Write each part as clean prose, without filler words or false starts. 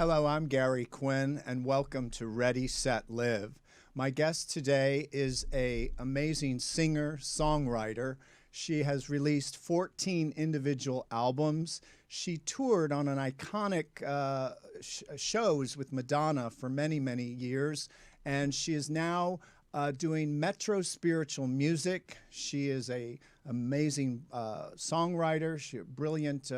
Hello, I'm Gary Quinn, and welcome to Ready, Set, Live. My guest today is an amazing singer, songwriter. She has released 14 individual albums. She toured on an iconic shows with Madonna for many, many years, and she is now doing Metro spiritual music. She is an amazing songwriter. She's a brilliant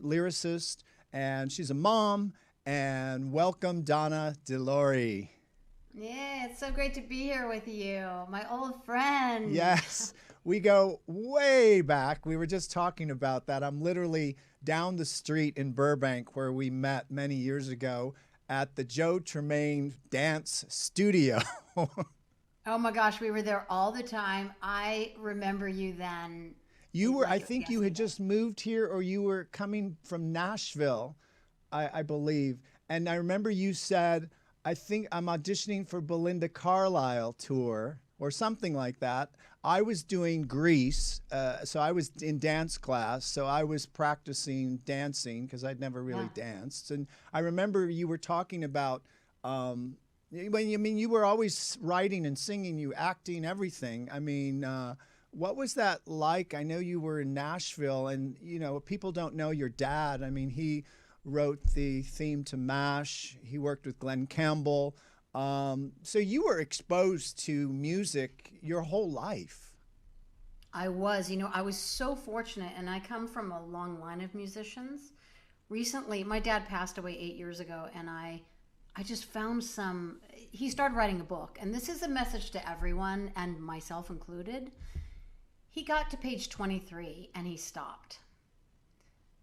lyricist. And she's a mom. And welcome, Donna De Lory. Yeah, it's so great to be here with you, my old friend. Yes, we go way back. We were just talking about that. I'm literally down the street in Burbank where we met many years ago at the Joe Tremaine Dance Studio. Oh my gosh, we were there all the time. I remember you then. You were, I think you had just moved here, or you were coming from Nashville, I believe. And I remember you said, I think I'm auditioning for Belinda Carlisle tour or something like that. I was doing Grease, so I was in dance class, so I was practicing dancing because I'd never really danced. And I remember you were talking about, you were always writing and singing, you acting, everything. What was that like? I know you were in Nashville, and people don't know your dad. I mean, he wrote the theme to MASH. He worked with Glenn Campbell. So you were exposed to music your whole life. I was so fortunate, and I come from a long line of musicians. Recently, my dad passed away 8 years ago, and I just found he started writing a book, and this is a message to everyone, and myself included. He got to page 23 and he stopped.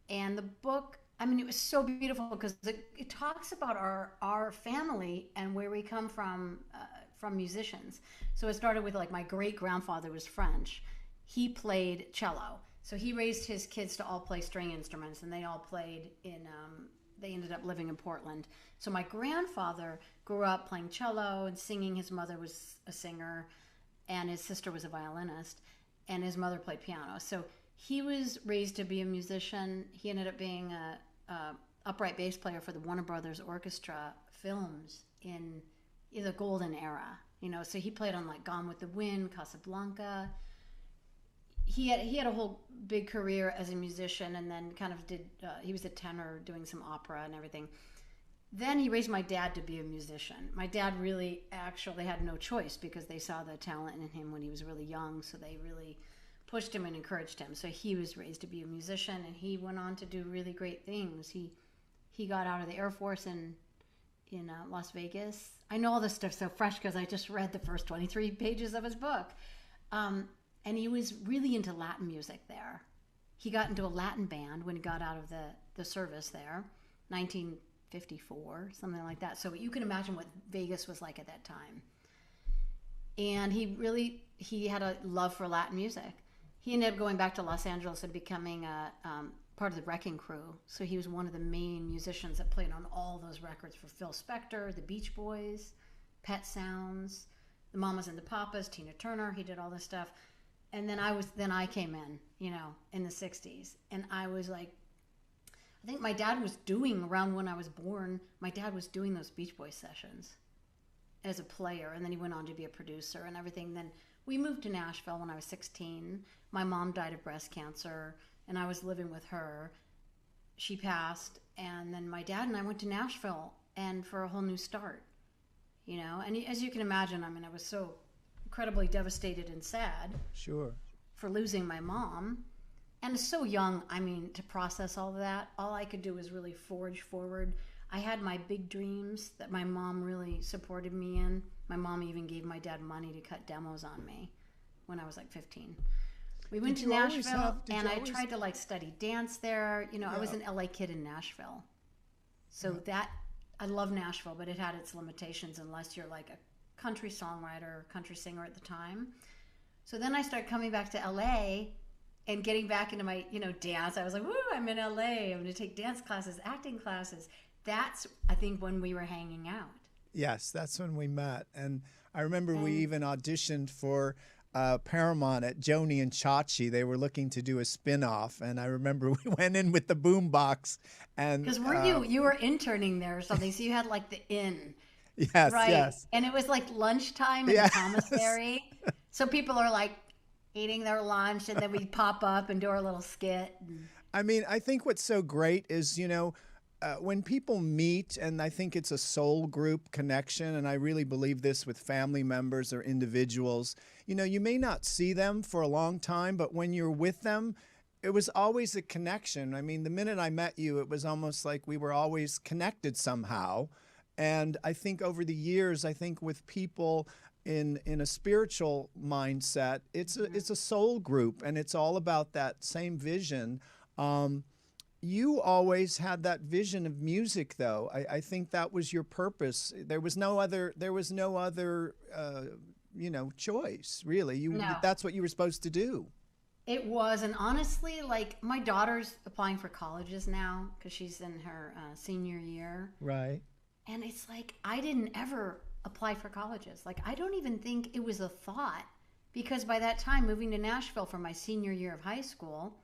And the book, it was so beautiful because it talks about our family and where we come from musicians. So it started with my great grandfather was French. He played cello. So he raised his kids to all play string instruments, and they all played they ended up living in Portland. So my grandfather grew up playing cello and singing. His mother was a singer and his sister was a violinist. And his mother played piano. So he was raised to be a musician. He ended up being a upright bass player for the Warner Brothers Orchestra films in the golden era. So he played on Gone with the Wind, Casablanca. He had a whole big career as a musician, and then kind of he was a tenor doing some opera and everything. Then he raised my dad to be a musician. My dad really actually had no choice because they saw the talent in him when he was really young, so they really pushed him and encouraged him. So he was raised to be a musician, and he went on to do really great things. He got out of the Air Force in Las Vegas. I know all this stuff so fresh because I just read the first 23 pages of his book. And he was really into Latin music there. He got into a Latin band when he got out of the service there, 1954, something like that. So you can imagine what Vegas was like at that time. And he had a love for Latin music. He ended up going back to Los Angeles and becoming a part of the Wrecking Crew. So he was one of the main musicians that played on all those records for Phil Spector, the Beach Boys, Pet Sounds, the Mamas and the Papas, Tina Turner. He did all this stuff. And then I came in, in the 60s. And I was I think my dad was doing, around when I was born, my dad was doing those Beach Boys sessions as a player, and then he went on to be a producer and everything. Then we moved to Nashville when I was 16. My mom died of breast cancer, and I was living with her. She passed, and then my dad and I went to Nashville and for a whole new start, And as you can imagine, I was so incredibly devastated and sad. Sure. For losing my mom. And so young, to process all of that, all I could do was really forge forward. I had my big dreams that my mom really supported me in. My mom even gave my dad money to cut demos on me when I was 15. We went to Nashville, and I tried to study dance there. I was an LA kid in Nashville. So I love Nashville, but it had its limitations unless you're a country songwriter, country singer at the time. So then I started coming back to LA and getting back into my, dance. I was like, woo, I'm in LA. I'm going to take dance classes, acting classes. That's, I think, when we were hanging out. Yes, that's when we met. And I remember we even auditioned for Paramount at Joni and Chachi. They were looking to do a spin-off, and I remember we went in with the boombox. And because you were interning there or something, so you had like the inn. Yes, right? yes. And it was like lunchtime in the commissary. So people are like eating their lunch, and then we pop up and do our little skit. I mean, I think what's so great is, when people meet, and I think it's a soul group connection, and I really believe this with family members or individuals, you may not see them for a long time, but when you're with them, it was always a connection. I mean, the minute I met you, it was almost like we were always connected somehow. And I think over the years, I think with people in a spiritual mindset, it's a soul group, and it's all about that same vision. You always had that vision of music, though. I think that was your purpose. There was no other choice, really. No. That's what you were supposed to do. It was, and honestly, like my daughter's applying for colleges now because she's in her senior year. Right. And it's like, I didn't ever apply for colleges. Like, I don't even think it was a thought, because by that time, moving to Nashville for my senior year of high school,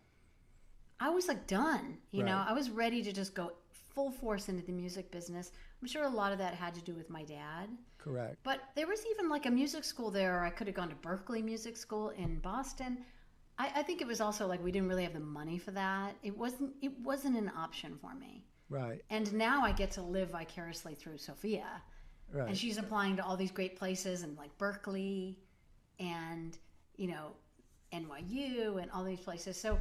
I was like done, you know, I was ready to just go full force into the music business. I'm sure a lot of that had to do with my dad. Correct. But there was even like a music school there. I could have gone to Berkeley Music School in Boston. I think it was also like we didn't really have the money for that. It wasn't an option for me. Right. And now I get to live vicariously through Sophia. Right. And she's applying to all these great places, and like Berkeley and, NYU and all these places. So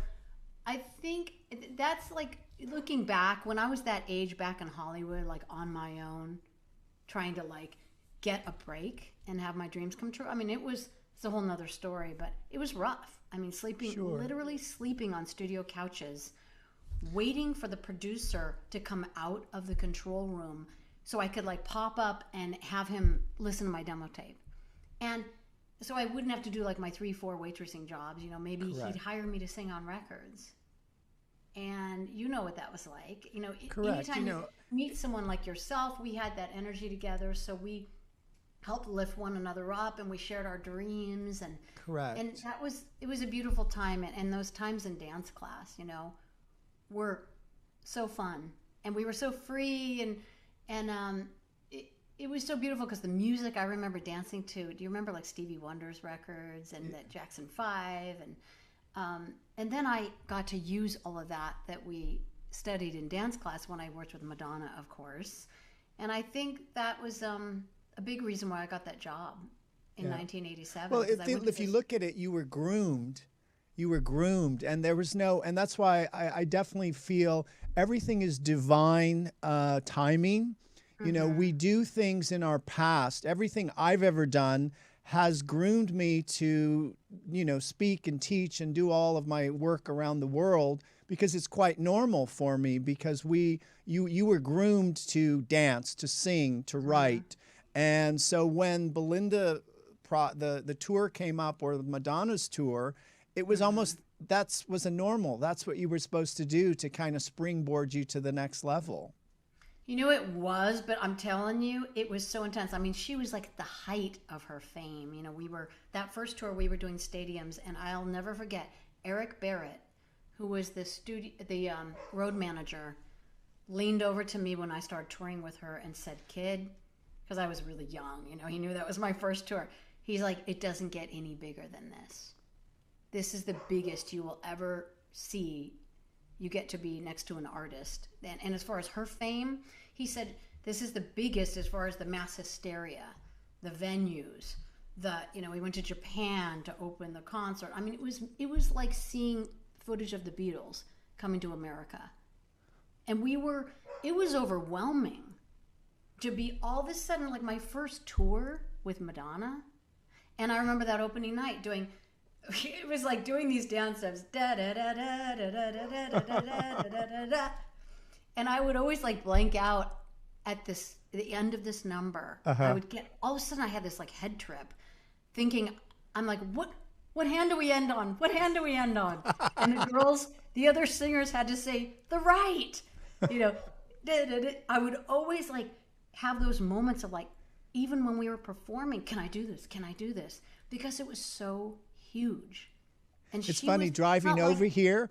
I think that's like, looking back, when I was that age back in Hollywood, like on my own, trying to like get a break and have my dreams come true. I mean, it's a whole nother story, but it was rough. I mean, literally sleeping on studio couches, waiting for the producer to come out of the control room so I could like pop up and have him listen to my demo tape. And so I wouldn't have to do like my 3-4 waitressing jobs. Maybe He'd hire me to sing on records. And you know what that was like. Correct. Anytime you meet someone like yourself, we had that energy together. So we helped lift one another up, and we shared our dreams. And correct. And it was a beautiful time. And those times in dance class, were so fun. And we were so free. And it was so beautiful because the music I remember dancing to. Do you remember like Stevie Wonder's records and the Jackson 5 and then I got to use all of that we studied in dance class when I worked with Madonna, of course. And I think that was a big reason why I got that job in 1987. Well, if you look at it, you were groomed. And there was and that's why I definitely feel everything is divine timing. Mm-hmm. We do things in our past. Everything I've ever done has groomed me to, speak and teach and do all of my work around the world, because it's quite normal for me, because you were groomed to dance, to sing, to write. And so when Belinda, the tour came up, or Madonna's tour, it was almost, that's what you were supposed to do to kind of springboard you to the next level. It was, but I'm telling you, it was so intense. I mean, she was like at the height of her fame. That first tour, we were doing stadiums, and I'll never forget Eric Barrett, who was the road manager, leaned over to me when I started touring with her and said, "Kid," because I was really young, he knew that was my first tour. He's like, "It doesn't get any bigger than this. This is the biggest you will ever see. You get to be next to an artist." And as far as her fame, he said, "This is the biggest as far as the mass hysteria, the venues, we went to Japan to open the concert." I mean, it was like seeing footage of the Beatles coming to America. And it was overwhelming to be all of a sudden like my first tour with Madonna. And I remember that opening night it was like doing these dance steps, da da da da da da da da da da da da, and I would always like blank out at the end of this number. I would get, all of a sudden I had this like head trip, thinking, I'm like, what hand do we end on? What hand do we end on? And the other singers had to say the right, I would always like have those moments of like, even when we were performing, can I do this? Can I do this? because it was so huge. And It's she funny, was driving not over like, here,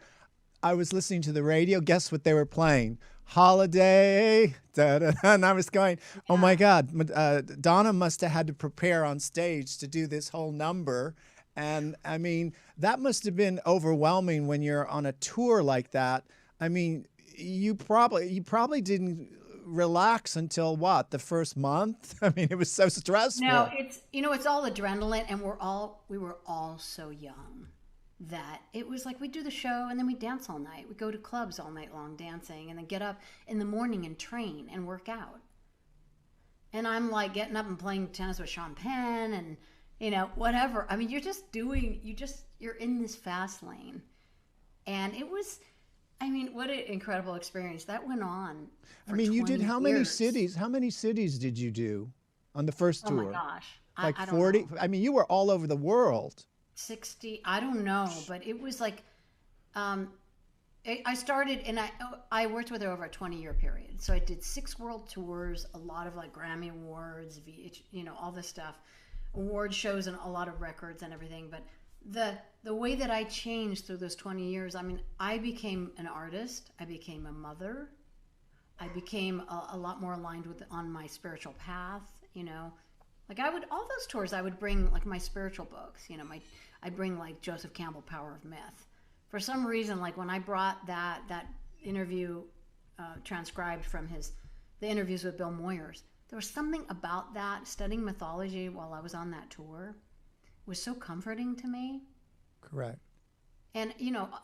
I was listening to the radio. Guess what they were playing? Holiday. Da, da, da, and I was going, oh my yeah. God, Donna must have had to prepare on stage to do this whole number. And I mean, that must have been overwhelming when you're on a tour like that. I mean, you probably didn't relax until what, the first month? I mean, it was so No, stressful. it's it's all adrenaline, and we were all so young that it was like we do the show and then we dance all night. We go to clubs all night long dancing, and then get up in the morning and train and work out. And I'm like getting up and playing tennis with Sean Penn and whatever. I mean, you're in this fast lane, and it was. I mean, what an incredible experience that went on I for mean, you did 20 how many years. cities? How many cities did you do on the first Oh my tour? gosh, Like I don't 40? know. I mean, you were all over the world. 60, I don't know, but it was like um I started, and I worked with her over a 20-year period. So I did 6 world tours, a lot of like Grammy awards, all this stuff, award shows, and a lot of records and everything. But the way that I changed through those 20 years, I mean, I became an artist, I became a mother, I became a lot more aligned with on my spiritual path. Like all those tours, I would bring like my spiritual books, I'd bring like Joseph Campbell, Power of Myth. For some reason, like when I brought that interview transcribed from the interviews with Bill Moyers, there was something about that, studying mythology while I was on that tour was so comforting to me. Correct. And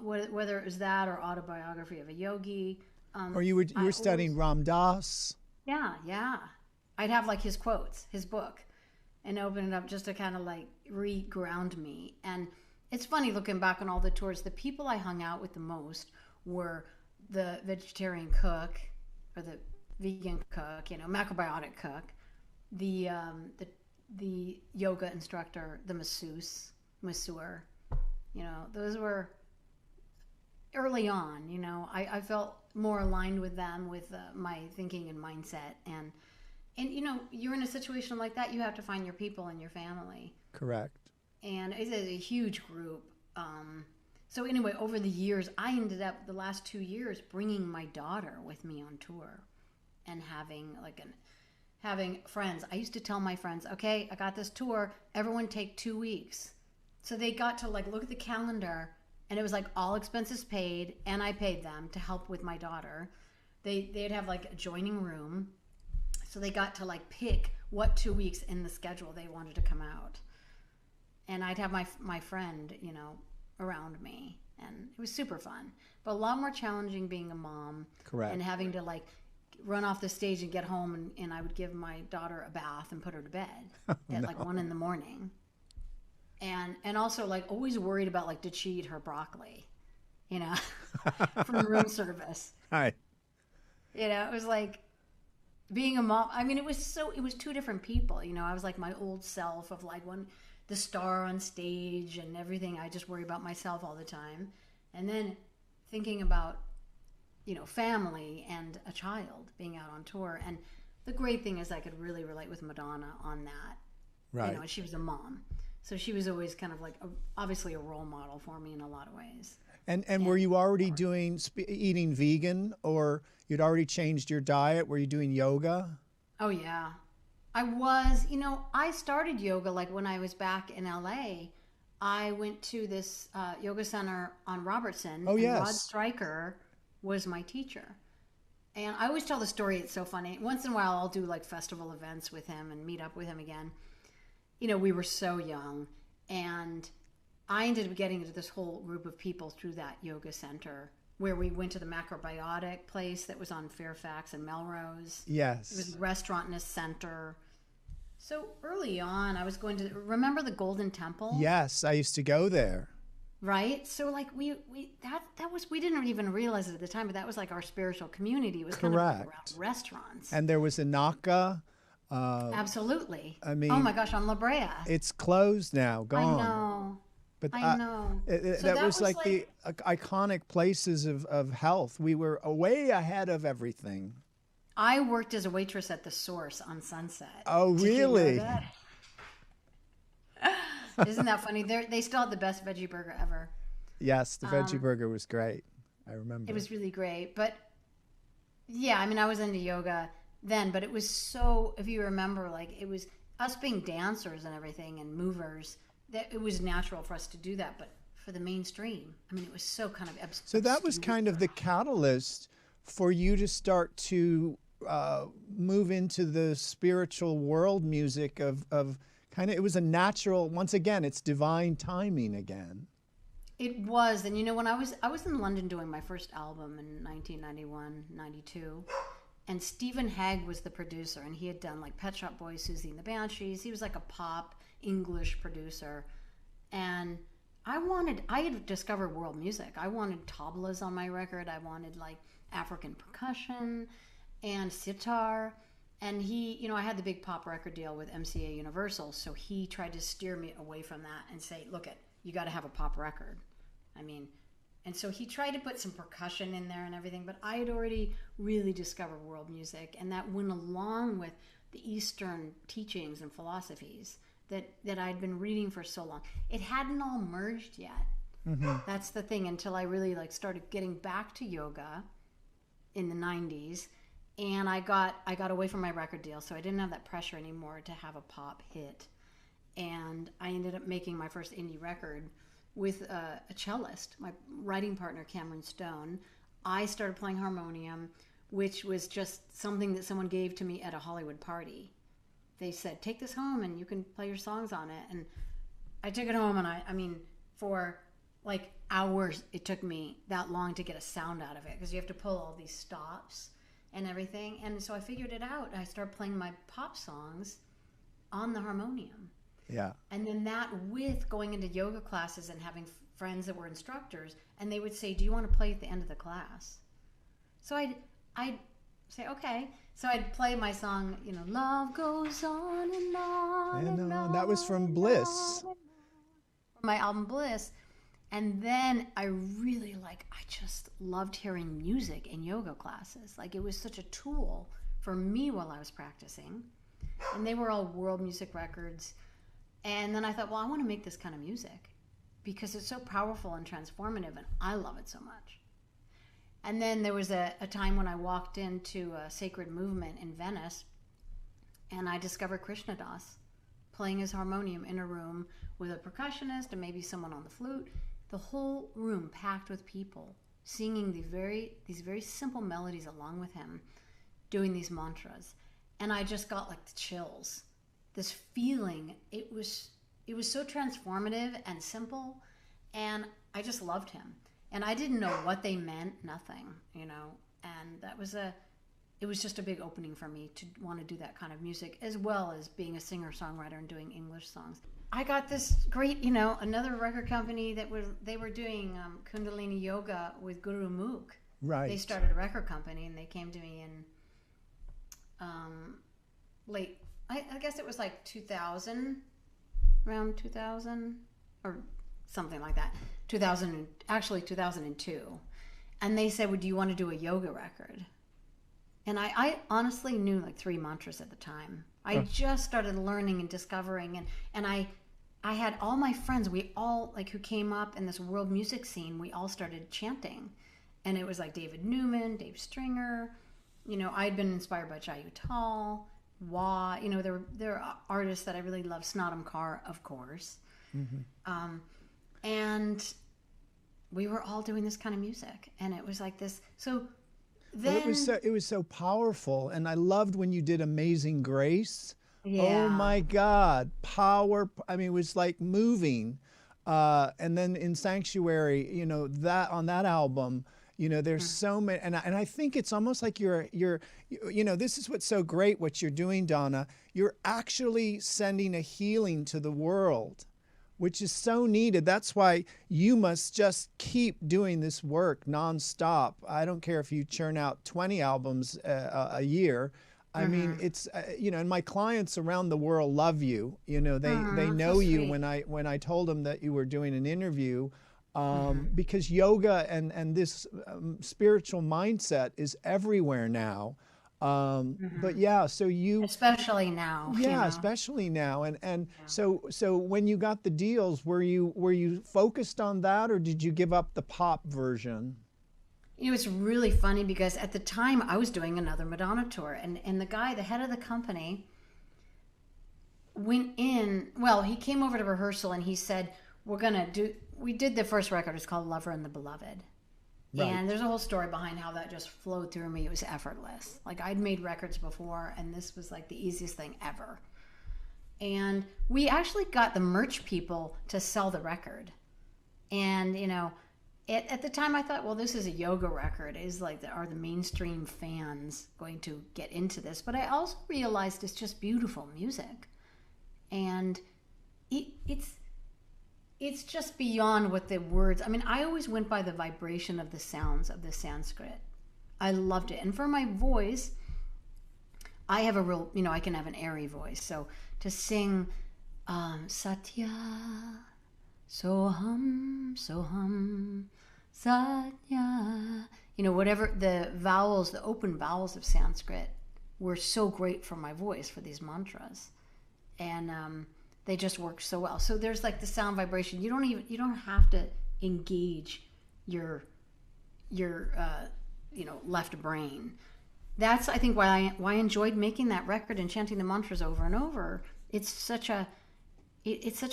whether it was that or Autobiography of a Yogi, Or you I were studying always, Ram Dass. yeah, I'd have like his quotes, his book, and open it up just to kind of like re-ground me. And it's funny looking back on all the tours, the people I hung out with the most were the vegetarian cook or the vegan cook, macrobiotic cook, the yoga instructor, the masseur. Those were early on. I felt more aligned with them, with my thinking and mindset. And you're in a situation like that, you have to find your people and your family. Correct. And it's a huge group. So anyway, over the years, I ended up the last 2 years bringing my daughter with me on tour, and having friends. I used to tell my friends, okay, I got this tour, everyone take 2 weeks. So they got to like look at the calendar, and it was like all expenses paid, and I paid them to help with my daughter. They'd have like a joining room, so they got to like pick what 2 weeks in the schedule they wanted to come out. And I'd have my friend, around me, and it was super fun, but a lot more challenging being a mom. Correct. And having to like run off the stage and get home, and I would give my daughter a bath and put her to bed at like 1 a.m. And also like always worried about like, did she eat her broccoli, from room service. Hi. It was like being a mom. I mean, it was 2 different people. I was like my old self of like the star on stage and everything. I just worry about myself all the time. And then thinking about, family and a child being out on tour. And the great thing is I could really relate with Madonna on that. Right. And she was a mom. So she was always kind of like obviously a role model for me in a lot of ways. And were you already eating vegan, or you'd already changed your diet? Were you doing yoga? Oh, yeah. I was, I started yoga like when I was back in LA. I went to this yoga center on Robertson. Oh, and yes. Rod Stryker was my teacher. And I always tell the story, it's so funny. Once in a while, I'll do like festival events with him and meet up with him again. We were so young. And I ended up getting into this whole group of people through that yoga center, where we went to the macrobiotic place that was on Fairfax and Melrose. Yes. It was a restaurant in a center. So early on, I was going to remember the Golden Temple. Yes, I used to go there. Right. So like we didn't even realize it at the time, but that was like our spiritual community. It was kind of like around restaurants. And there was a Naka. Absolutely. I mean, oh my gosh, on La Brea. It's closed now, gone. I know. But I know. So that was like the iconic places of health. We were way ahead of everything. I worked as a waitress at the Source on Sunset. Oh, Did you know really? that? Isn't that funny? They still had the best veggie burger ever. Yes, the veggie burger was great. I remember. It was really great. But yeah, I mean, I was into yoga then, but it was so, if you remember, like it was us being dancers and everything and movers, that it was natural for us to do that. But for the mainstream, I mean, it was so kind of So that was kind of the catalyst for you to start to move into the spiritual world music of kind of, it was a natural, once again, it's divine timing again. It was. And you know, when I was in London doing my first album in 1991, 92, and Stephen Hagg was the producer, and he had done like Pet Shop Boys, Susie and the Banshees. He was like a pop English producer. And I had discovered world music. I wanted tablas on my record. I wanted like African percussion and sitar. And he, you know, I had the big pop record deal with MCA Universal, so he tried to steer me away from that and say, look, you got to have a pop record. I mean, and so he tried to put some percussion in there and everything, but I had already really discovered world music, and that went along with the Eastern teachings and philosophies that I'd been reading for so long. It hadn't all merged yet. Mm-hmm. That's the thing, until I really like started getting back to yoga in the 90s, and I got away from my record deal, so I didn't have that pressure anymore to have a pop hit. And I ended up making my first indie record with a cellist, my writing partner, Cameron Stone. I started playing harmonium, which was just something that someone gave to me at a Hollywood party. They said, take this home and you can play your songs on it. And I took it home, and I mean, for like hours, it took me that long to get a sound out of it, because you have to pull all these stops and everything. And so I figured it out. I started playing my pop songs on the harmonium. Yeah. And then that, with going into yoga classes and having friends that were instructors, and they would say, do you want to play at the end of the class? So I'd say, okay. So I'd play my song, you know, love goes on and on and on. That was from Bliss. From my album Bliss. And then I just loved hearing music in yoga classes. Like, it was such a tool for me while I was practicing. And they were all world music records. And then I thought, well, I want to make this kind of music because it's so powerful and transformative, and I love it so much. And then there was a time when I walked into a sacred movement in Venice, and I discovered Krishna Das playing his harmonium in a room with a percussionist and maybe someone on the flute. The whole room packed with people singing these very simple melodies along with him, doing these mantras. And I just got like the chills. This feeling, it was so transformative and simple, and I just loved him. And I didn't know what they meant, nothing, you know. And it was just a big opening for me to want to do that kind of music, as well as being a singer-songwriter and doing English songs. I got this great, you know, another record company they were doing Kundalini Yoga with Guru Mukh. Right. They started a record company, and they came to me in late, I guess it was like 2000, around 2000 or something like that. 2002. And they said, well, do you want to do a yoga record? And I honestly knew like 3 mantras at the time. I just started learning and discovering, and I had all my friends, we all, like, who came up in this world music scene, we all started chanting. And it was like David Newman, Dave Stringer, you know, I'd been inspired by Jai Uttal, Wah, you know, there are artists that I really love, Snatam Kaur, of course. Mm-hmm. And we were all doing this kind of music, and it was like this. So then, well, it was so powerful, and I loved when you did Amazing Grace. Yeah. Oh my God, power! I mean, it was like moving. And then in Sanctuary, you know, that on that album, you know, there's so many, and I think it's almost like you're, you know, this is what's so great what you're doing, Donna. You're actually sending a healing to the world, which is so needed. That's why you must just keep doing this work nonstop. I don't care if you churn out 20 albums a year. I mean, it's, you know, and my clients around the world love you. You know, they know so you. sweet. When I told them that you were doing an interview, because yoga and this spiritual mindset is everywhere now. But yeah, so you, Especially now, yeah, especially now. And so when you got the deals, were you focused on that, or did you give up the pop version? It was really funny because at the time I was doing another Madonna tour, and the guy, the head of the company, went in. Well, he came over to rehearsal and he said, we did the first record. It's called Lover and the Beloved. Right. And there's a whole story behind how that just flowed through me. It was effortless. Like, I'd made records before, and this was like the easiest thing ever. And we actually got the merch people to sell the record. And, at the time I thought, well, this is a yoga record. Is like, are the mainstream fans going to get into this? But I also realized it's just beautiful music. And it's just beyond what the words. I mean, I always went by the vibration of the sounds of the Sanskrit. I loved it. And for my voice, I have a real, I can have an airy voice. So to sing Satya, Soham, Soham, Satya, whatever the vowels, the open vowels of Sanskrit were so great for my voice for these mantras. And they just work so well. So there's like the sound vibration. You don't have to engage your left brain. That's, I think, why I enjoyed making that record and chanting the mantras over and over. It's such a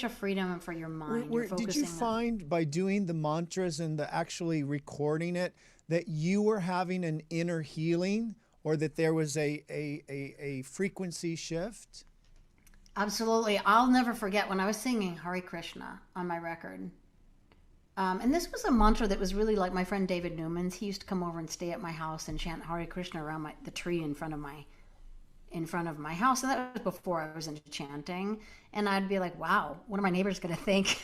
freedom for your mind. Did you find by doing the mantras and actually recording it that you were having an inner healing, or that there was a frequency shift? Absolutely. I'll never forget when I was singing Hare Krishna on my record. And this was a mantra that was really like my friend David Newman's. He used to come over and stay at my house and chant Hare Krishna around the tree in front of my house. And that was before I was into chanting. And I'd be like, wow, what are my neighbors going to think?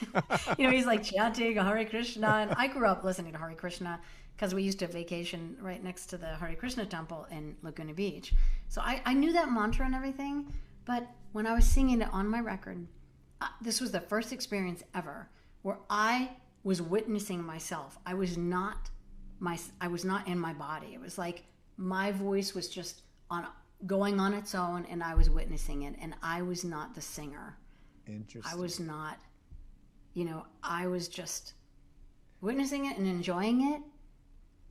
He's like chanting Hare Krishna. And I grew up listening to Hare Krishna because we used to vacation right next to the Hare Krishna temple in Laguna Beach. So I knew that mantra and everything. But when I was singing it on my record, this was the first experience ever where I was witnessing myself. I was not in my body. It was like my voice was just going on its own, and I was witnessing it, and I was not the singer. Interesting. I was not, I was just witnessing it and enjoying it.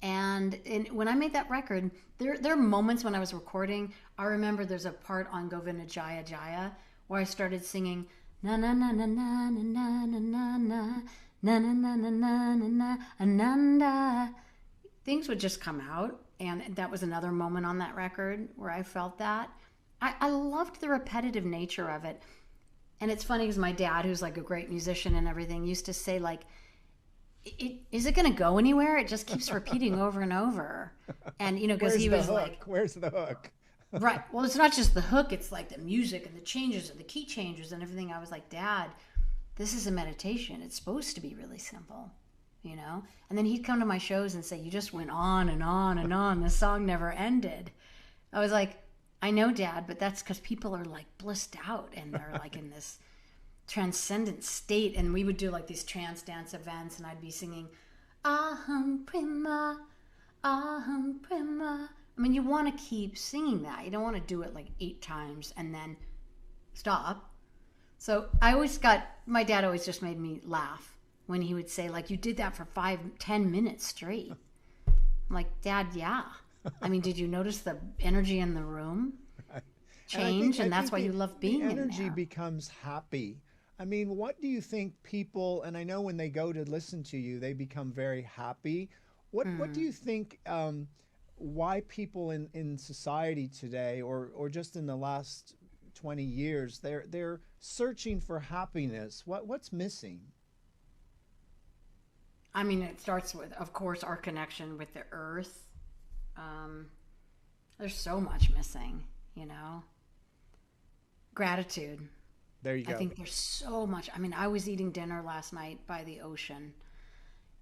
And when I made that record, there are moments when I was recording. I remember there's a part on Govinda Jaya Jaya where I started singing na na na na na na na na na na na na na na na Ananda. Things would just come out, and that was another moment on that record where I felt that. I loved the repetitive nature of it. And it's funny because my dad, who's like a great musician and everything, used to say, like, is it going to go anywhere? It just keeps repeating over and over. And, because he was like, where's the hook? Right. Well, it's not just the hook. It's like the music and the changes and the key changes and everything. I was like, Dad, this is a meditation. It's supposed to be really simple, And then he'd come to my shows and say, you just went on and on and on. The song never ended. I was like, I know, Dad, but that's because people are like blissed out and they're like in this transcendent state. And we would do like these trance dance events, and I'd be singing Aham Prima, Aham Prima. I mean, you want to keep singing that. You don't want to do it like 8 times and then stop. So my dad always just made me laugh when he would say, like, you did that for 5-10 minutes straight. I'm like, Dad, yeah. I mean, did you notice the energy in the room change? And that's why you love being in there. The energy becomes happy. I mean, what do you think people, and I know when they go to listen to you, they become very happy. What do you think, why people in society today, or just in the last 20 years, they're searching for happiness? What's missing? I mean, it starts with, of course, our connection with the earth. There's so much missing, Gratitude. There you go. I think there's so much. I mean, I was eating dinner last night by the ocean,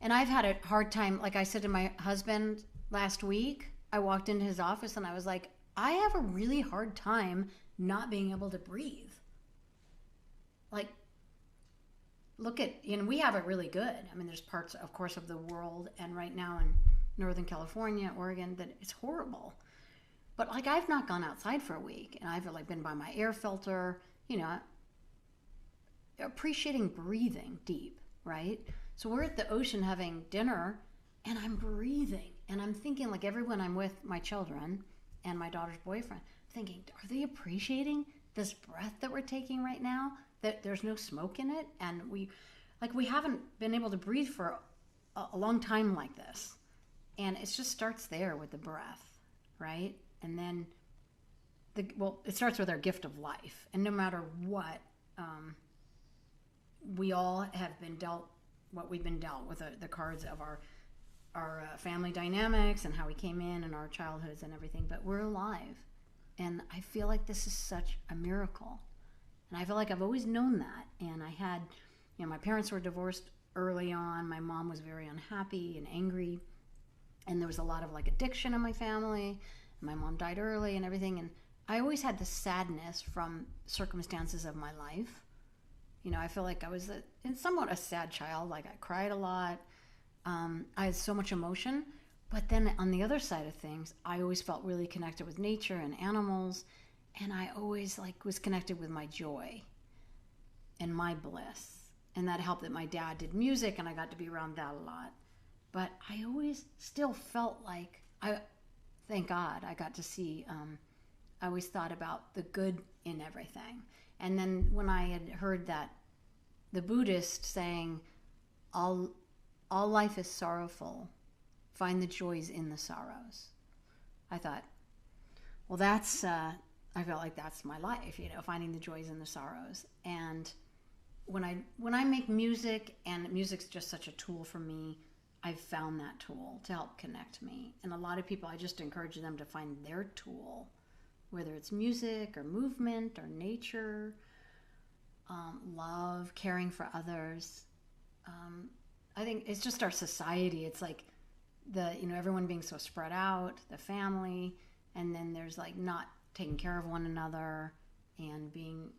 and I've had a hard time. Like I said to my husband last week, I walked into his office and I was like, I have a really hard time not being able to breathe. Like, look at, we have it really good. I mean, there's parts, of course, of the world, and right now in Northern California, Oregon, that it's horrible. But like I've not gone outside for a week, and I've like been by my air filter, you know, appreciating breathing deep, right? So we're at the ocean having dinner, and I'm breathing, and I'm thinking like everyone I'm with, my children and my daughter's boyfriend, thinking, are they appreciating this breath that we're taking right now? That there's no smoke in it, and we haven't been able to breathe for a long time like this, and it just starts there with the breath, right? And then it starts with our gift of life, and no matter what, we all have been dealt what we've been dealt with, the cards of our family dynamics and how we came in and our childhoods and everything, but we're alive. And I feel like this is such a miracle. And I feel like I've always known that. And I had, you know, my parents were divorced early on. My mom was very unhappy and angry. And there was a lot of like addiction in my family. My mom died early and everything. And I always had the sadness from circumstances of my life. You know, I feel like I was somewhat a sad child. Like I cried a lot. I had so much emotion. But then on the other side of things, I always felt really connected with nature and animals. And I always like was connected with my joy and my bliss. And that helped that my dad did music and I got to be around that a lot. But I always still felt like, thank God I got to see, I always thought about the good in everything. And then when I had heard that the Buddhist saying, all life is sorrowful, find the joys in the sorrows. I thought, well, that's, I felt like that's my life, you know, finding the joys in the sorrows. And when I make music, and music's just such a tool for me, I've found that tool to help connect me. And a lot of people, I just encourage them to find their tool, whether it's music or movement or nature, love, caring for others. I think it's just our society. It's like everyone being so spread out, the family, and then there's like not taking care of one another and being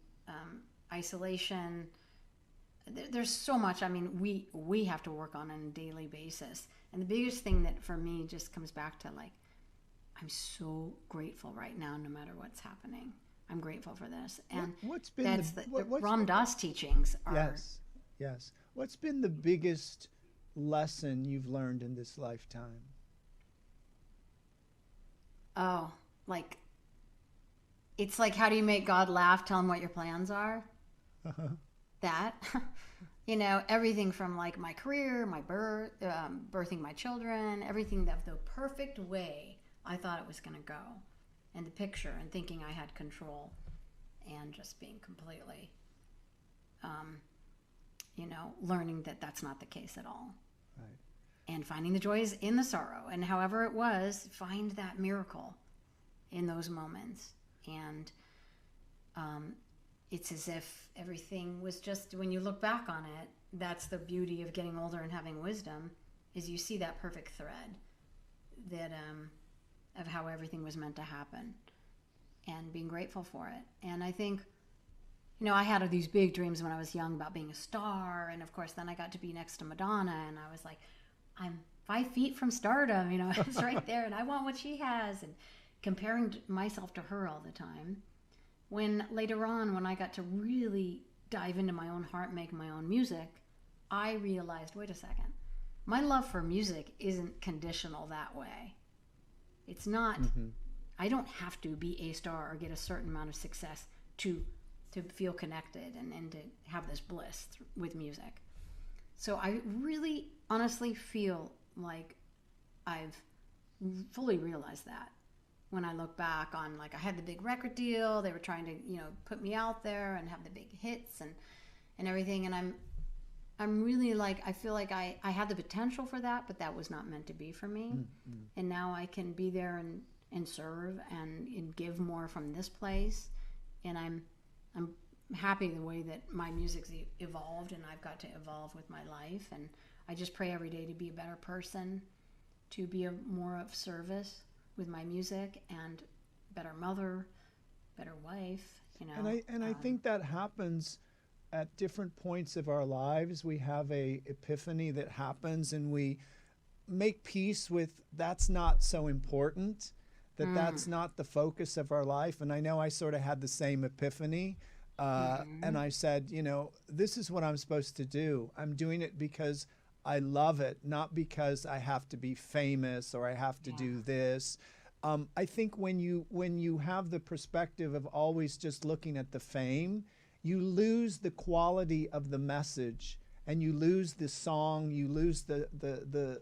isolation. There's so much. I mean, we have to work on a daily basis. And the biggest thing that for me just comes back to like, I'm so grateful right now, no matter what's happening. I'm grateful for this. And what's been that's the Ram Dass teachings are. Yes. What's been the biggest lesson you've learned in this lifetime? Oh, like, it's like, how do you make God laugh? Tell him what your plans are. Uh-huh. That, you know, everything from like my career, my birth, birthing my children, everything that the perfect way I thought it was going to go, and the picture, and thinking I had control, and just being completely, you know, learning that that's not the case at all. Right. And finding the joys in the sorrow, and however it was, find that miracle in those moments. And it's as if everything was just, when you look back on it, that's the beauty of getting older and having wisdom, is you see that perfect thread that of how everything was meant to happen, and being grateful for it. And I think, you know, I had these big dreams when I was young about being a star, and of course then I got to be next to Madonna, and I was like, I'm 5 feet from stardom, you know, it's right there, and I want what she has, and comparing myself to her all the time. When later on, when I got to really dive into my own heart, make my own music, I realized, wait a second, my love for music isn't conditional that way. It's not, I don't have to be a star or get a certain amount of success to feel connected and to have this bliss with music. So I really honestly feel like I've fully realized that. When I look back on, like, I had the big record deal, they were trying to, you know, put me out there and have the big hits and everything, and I'm really like, I feel like I had the potential for that, but that was not meant to be for me. And now I can be there and serve and give more from this place, and I'm happy the way that my music's evolved, and I've got to evolve with my life, and I just pray every day to be a better person, to be more of service with my music, and better mother, better wife, you know. And I think that happens at different points of our lives. We have a epiphany that happens, and we make peace with that's not so important. that that's not the focus of our life. And I know I sort of had the same epiphany. And I said, you know, this is what I'm supposed to do. I'm doing it because I love it, not because I have to be famous or I have to do this. I think when you have the perspective of always just looking at the fame, you lose the quality of the message, and you lose the song, you lose the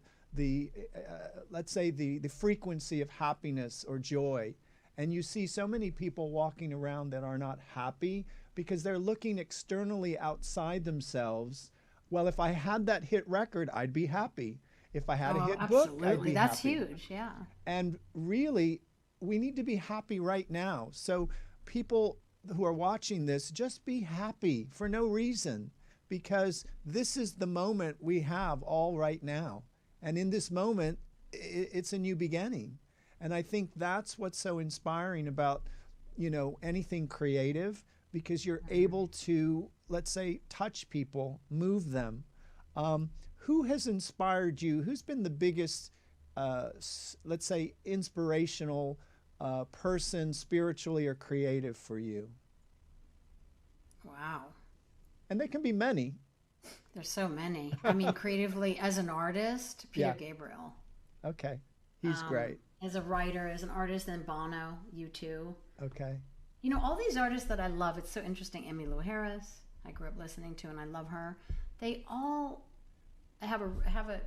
let's say the frequency of happiness or joy. And you see so many people walking around that are not happy because they're looking externally outside themselves. Well, if I had that hit record, I'd be happy. If I had a hit book, I'd be That's happy. huge, yeah. And really, we need to be happy right now. So people who are watching this, just be happy for no reason, because this is the moment we have all right now. And in this moment, it's a new beginning. And I think that's what's so inspiring about, you know, anything creative, because you're able to, let's say, touch people, move them. Who has inspired you? Who's been the biggest, let's say, inspirational person, spiritually or creative for you? Wow. And there can be many. There's so many. I mean, creatively, as an artist, Peter Gabriel. Okay. He's great. As a writer, as an artist, then Bono, U2. Okay. You know, all these artists that I love, it's so interesting. Emmylou Harris, I grew up listening to, and I love her. They all have a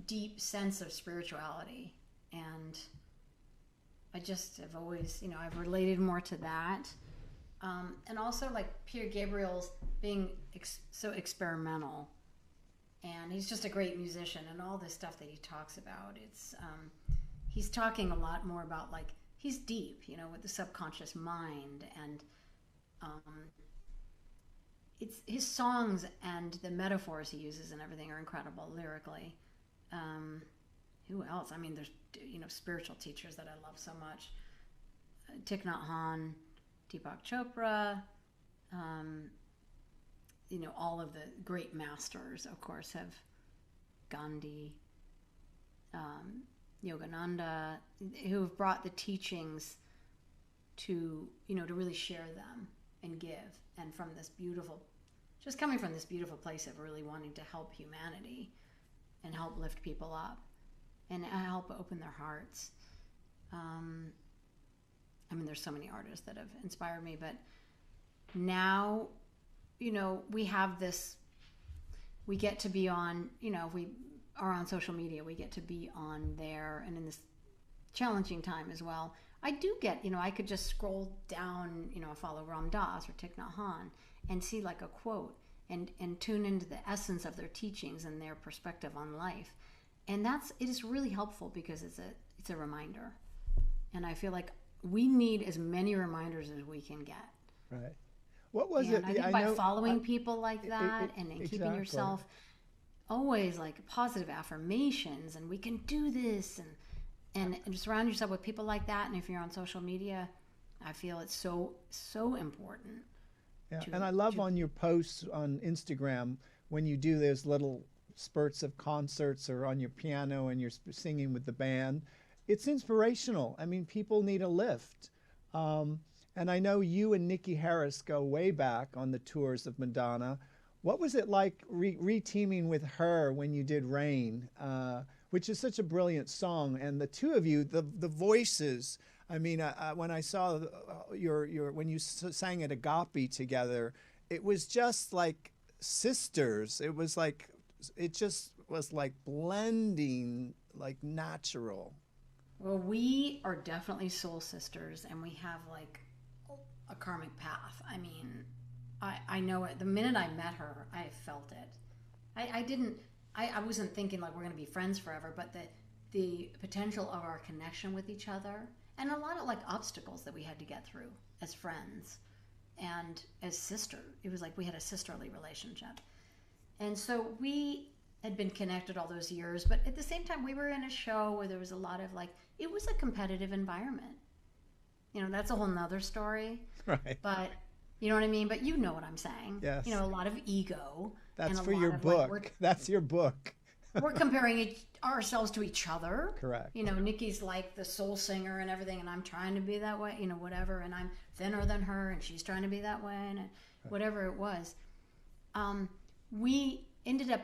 deep sense of spirituality, and I just have always, you know, I've related more to that. And also, like, Peter Gabriel's being so experimental, and he's just a great musician, and all this stuff that he talks about, it's he's talking a lot more about, like, he's deep, you know, with the subconscious mind, and it's his songs and the metaphors he uses and everything are incredible lyrically. Who else? I mean, there's, you know, spiritual teachers that I love so much. Thich Nhat Hanh, Deepak Chopra, you know, all of the great masters, of course, have Gandhi, Yogananda, who have brought the teachings to, you know, to really share them and give. And from this beautiful, just coming from this beautiful place of really wanting to help humanity and help lift people up and help open their hearts. I mean, there's so many artists that have inspired me, but now, you know, we have this, we get to be on, you know, if we are on social media, we get to be on there, and in this challenging time as well, I do get, you know, I could just scroll down, you know, follow Ram Dass or Thich Nhat Hanh and see like a quote and tune into the essence of their teachings and their perspective on life. And it is really helpful because it's a reminder. And I feel like we need as many reminders as we can get. Right. What was and it? I think by following people like that and keeping yourself always like positive affirmations, and we can do this, and surround yourself with people like that. And if you're on social media, I feel it's so important. Yeah, and I love on your posts on Instagram when you do those little spurts of concerts or on your piano and you're singing with the band. It's inspirational. I mean, people need a lift. And I know you and Nikki Harris go way back on the tours of Madonna. What was it like re-teaming with her when you did Rain, which is such a brilliant song? And the two of you, the voices, I mean, when I saw when you sang at Agape together, it was just like sisters. It was like, it just was like blending, like natural. Well, we are definitely soul sisters, and we have like a karmic path. I mean, I know it. The minute I met her, I felt it. I wasn't thinking like we're going to be friends forever, but the potential of our connection with each other, and a lot of like obstacles that we had to get through as friends and as sister. It was like we had a sisterly relationship. And so we had been connected all those years, but at the same time we were in a show where there was a lot of like, it was a competitive environment. You know, that's a whole nother story. Right. But you know what I mean? But you know what I'm saying. Yes. You know, a lot of ego. That's and for your book. Like, that's your book. we're comparing ourselves to each other. Correct. You know, Nikki's like the soul singer and everything, and I'm trying to be that way, you know, whatever, and I'm thinner than her, and she's trying to be that way, and whatever it was. We ended up,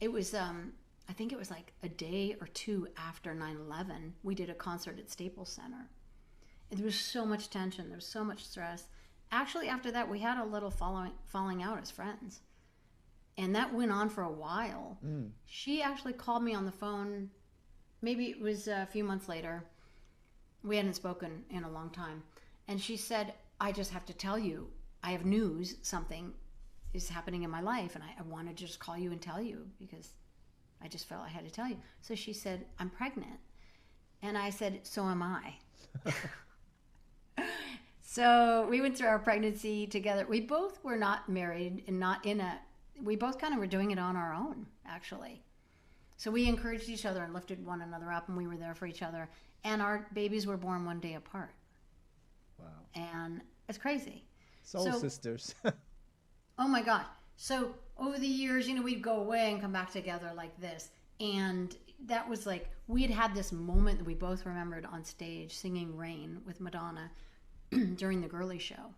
it was, I think it was like a day or two after 9/11, we did a concert at Staples Center. There was so much tension, there was so much stress. Actually, after that, we had a little falling out as friends. And that went on for a while. She actually called me on the phone, maybe it was a few months later. We hadn't spoken in a long time. And she said, I just have to tell you, I have news, something is happening in my life, and I wanted to just call you and tell you because I just felt I had to tell you. So she said, I'm pregnant. And I said, so am I. So we went through our pregnancy together. We both were not married and not in a, we both kind of were doing it on our own, actually. So we encouraged each other and lifted one another up, and we were there for each other. And our babies were born one day apart. Wow. And it's crazy. Soul sisters. Oh my God. So over the years, you know, we'd go away and come back together like this. And that was like, we had this moment that we both remembered on stage singing Rain with Madonna during the Girly Show.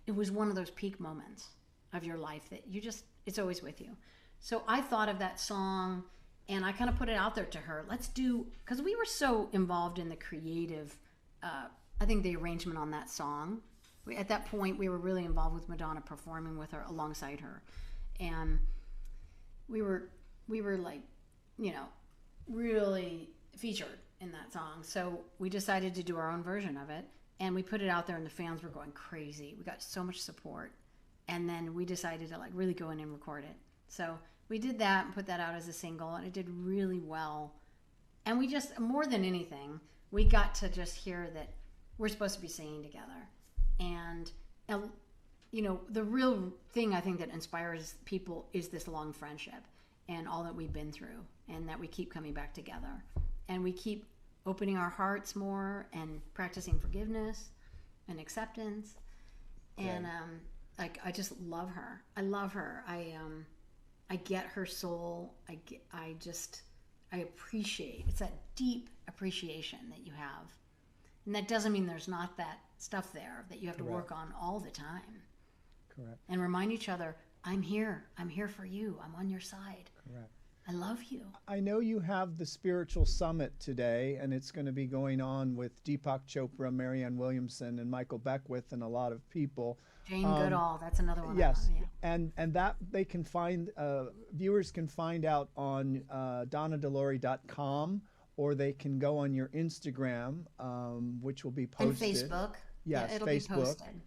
It was one of those peak moments of your life that you just, it's always with you. So I thought of that song and I kind of put it out there to her. Let's do, because we were so involved in the creative, I think the arrangement on that song. At that point, we were really involved with Madonna, performing with her, alongside her. And we were like, you know, really featured in that song. So we decided to do our own version of it. And we put it out there and the fans were going crazy. We got so much support. And then we decided to like really go in and record it. So we did that and put that out as a single, and it did really well. And we just, more than anything, we got to just hear that we're supposed to be singing together. And, you know, the real thing I think that inspires people is this long friendship and all that we've been through, and that we keep coming back together. And we keep opening our hearts more and practicing forgiveness and acceptance. Okay. And like, I just love her. I love her. I get her soul. I appreciate. It's that deep appreciation that you have. And that doesn't mean there's not that stuff there that you have Correct. to work on all the time. Correct. And remind each other, I'm here. I'm here for you. I'm on your side. Correct. I love you. I know you have the Spiritual Summit today, and it's going to be going on with Deepak Chopra, Marianne Williamson, and Michael Beckwith, and a lot of people. Jane Goodall, that's another one. Yes, yeah. and that they can find, viewers can find out on donnadelory.com, or they can go on your Instagram, which will be posted. And Facebook. Yes, yeah, it'll Facebook. be posted.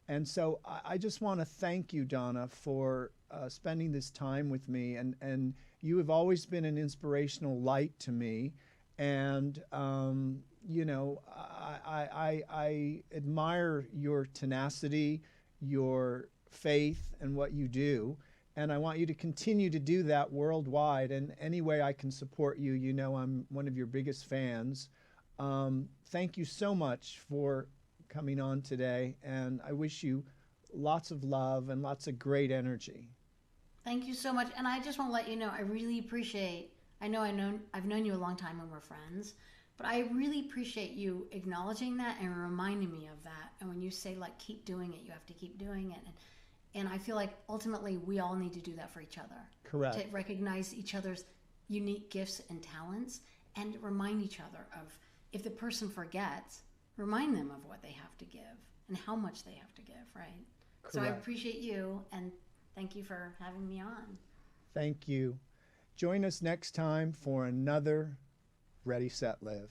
And so I just want to thank you, Donna, for spending this time with me. And you have always been an inspirational light to me. And, you know, I admire your tenacity, your faith, and what you do. And I want you to continue to do that worldwide. And any way I can support you, you know I'm one of your biggest fans. Thank you so much for coming on today. And I wish you lots of love and lots of great energy. Thank you so much. And I just want to let you know, I really appreciate, I've known you a long time and we're friends, but I really appreciate you acknowledging that and reminding me of that. And when you say, like, keep doing it, you have to keep doing it. And I feel like ultimately we all need to do that for each other. Correct. To recognize each other's unique gifts and talents and remind each other of, if the person forgets, remind them of what they have to give and how much they have to give, right? Correct. So I appreciate you, and thank you for having me on. Thank you. Join us next time for another Ready, Set, Live.